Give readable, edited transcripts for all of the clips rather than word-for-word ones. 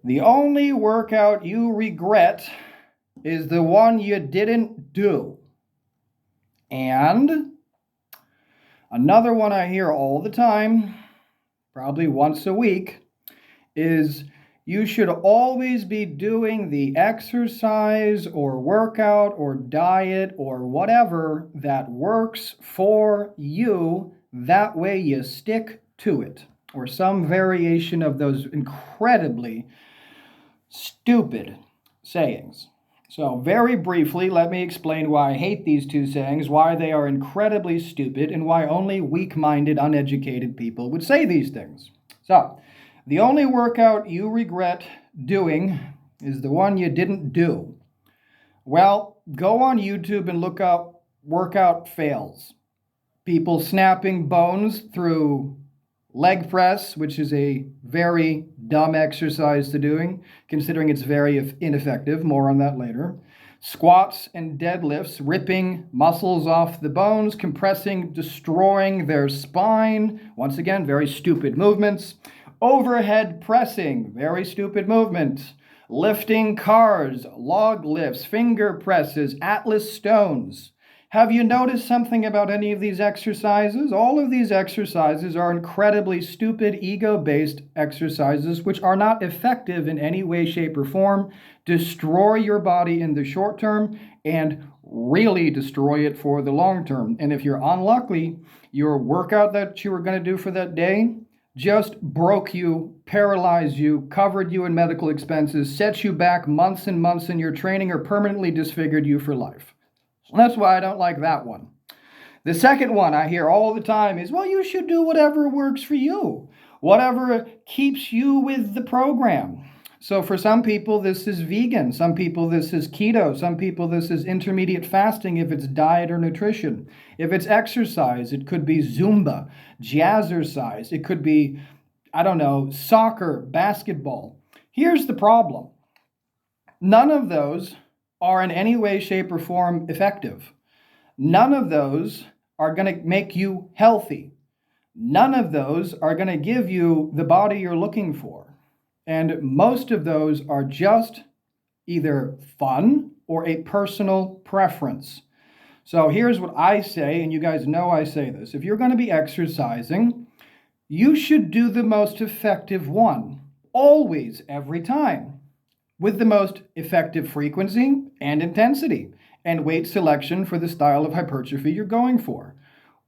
The only workout you regret is the one you didn't do. And another one I hear all the time, probably once a week, is you should always be doing the exercise or workout or diet or whatever that works for you. That way you stick to it. Or some variation of those incredibly stupid sayings. So, very briefly, let me explain why I hate these two sayings, why they are incredibly stupid, and why only weak-minded, uneducated people would say these things. So, the only workout you regret doing is the one you didn't do. Well, go on YouTube and look up workout fails. People snapping bones through leg press, which is a very dumb exercise to doing, considering it's very ineffective. More on that later. Squats and deadlifts, ripping muscles off the bones, compressing, destroying their spine. Once again, very stupid movements. Overhead pressing, very stupid movement. Lifting cars, log lifts, finger presses, Atlas stones. Have you noticed something about any of these exercises? All of these exercises are incredibly stupid, ego-based exercises which are not effective in any way, shape, or form, destroy your body in the short term, and really destroy it for the long term. And if you're unlucky, your workout that you were going to do for that day just broke you, paralyzed you, covered you in medical expenses, set you back months and months in your training, or permanently disfigured you for life. That's why I don't like that one. The second one I hear all the time is, well, you should do whatever works for you, whatever keeps you with the program. So for some people, this is vegan. Some people, this is keto. Some people, this is intermediate fasting if it's diet or nutrition. If it's exercise, it could be Zumba, jazzercise. It could be, I don't know, soccer, basketball. Here's the problem. None of those are in any way, shape, or form effective. None of those are going to make you healthy. None of those are going to give you the body you're looking for. And most of those are just either fun or a personal preference. So here's what I say, and you guys know I say this. If you're going to be exercising, you should do the most effective one, always, every time, with the most effective frequency and intensity and weight selection for the style of hypertrophy you're going for.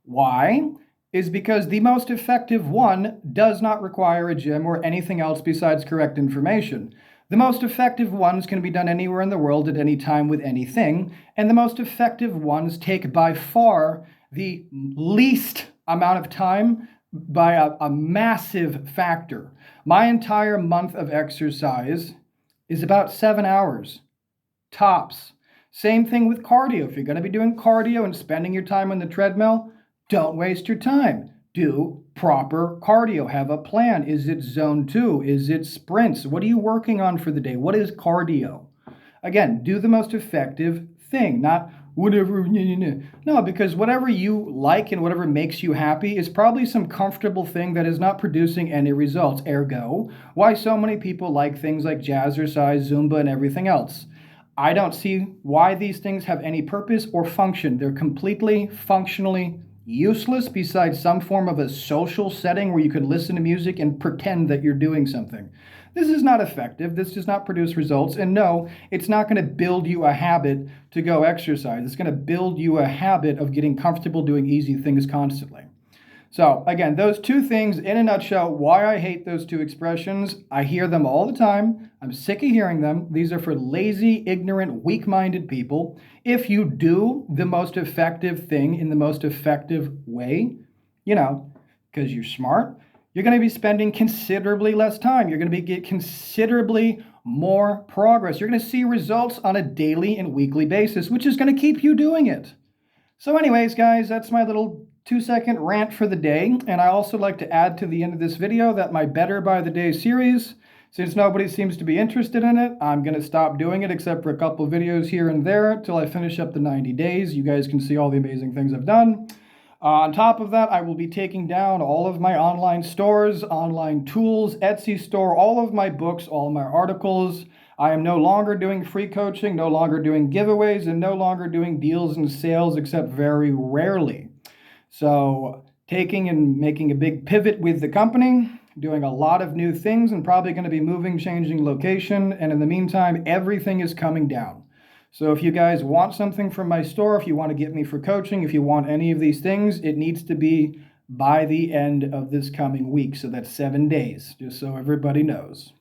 Why? Is because the most effective one does not require a gym or anything else besides correct information. The most effective ones can be done anywhere in the world at any time with anything, and the most effective ones take by far the least amount of time by a massive factor. My entire month of exercise is about 7 hours, tops. Same thing with cardio. If you're going to be doing cardio and spending your time on the treadmill, don't waste your time. Do proper cardio. Have a plan. Is it zone 2? Is it sprints? What are you working on for the day? What is cardio? Again, do the most effective thing, not whatever. No, because whatever you like and whatever makes you happy is probably some comfortable thing that is not producing any results. Ergo, why so many people like things like jazzercise, Zumba, and everything else. I don't see why these things have any purpose or function. They're completely functionally useless besides some form of a social setting where you could listen to music and pretend that you're doing something. This is not effective. This does not produce results. And no, it's not going to build you a habit to go exercise. It's going to build you a habit of getting comfortable doing easy things constantly. So again, those two things in a nutshell, why I hate those two expressions. I hear them all the time. I'm sick of hearing them. These are for lazy, ignorant, weak-minded people. If you do the most effective thing in the most effective way, because you're smart, you're going to be spending considerably less time. You're going to get considerably more progress. You're going to see results on a daily and weekly basis, which is going to keep you doing it. So anyways, guys, that's my little 2-second rant for the day. And I also like to add to the end of this video that my Better by the Day series, since nobody seems to be interested in it, I'm going to stop doing it except for a couple videos here and there till I finish up the 90 days. You guys can see all the amazing things I've done. On top of that, I will be taking down all of my online stores, online tools, Etsy store, all of my books, all my articles. I am no longer doing free coaching, no longer doing giveaways, and no longer doing deals and sales except very rarely. So taking and making a big pivot with the company, doing a lot of new things, and probably going to be moving, changing location. And in the meantime, everything is coming down. So if you guys want something from my store, if you want to get me for coaching, if you want any of these things, it needs to be by the end of this coming week. So that's 7 days, just so everybody knows.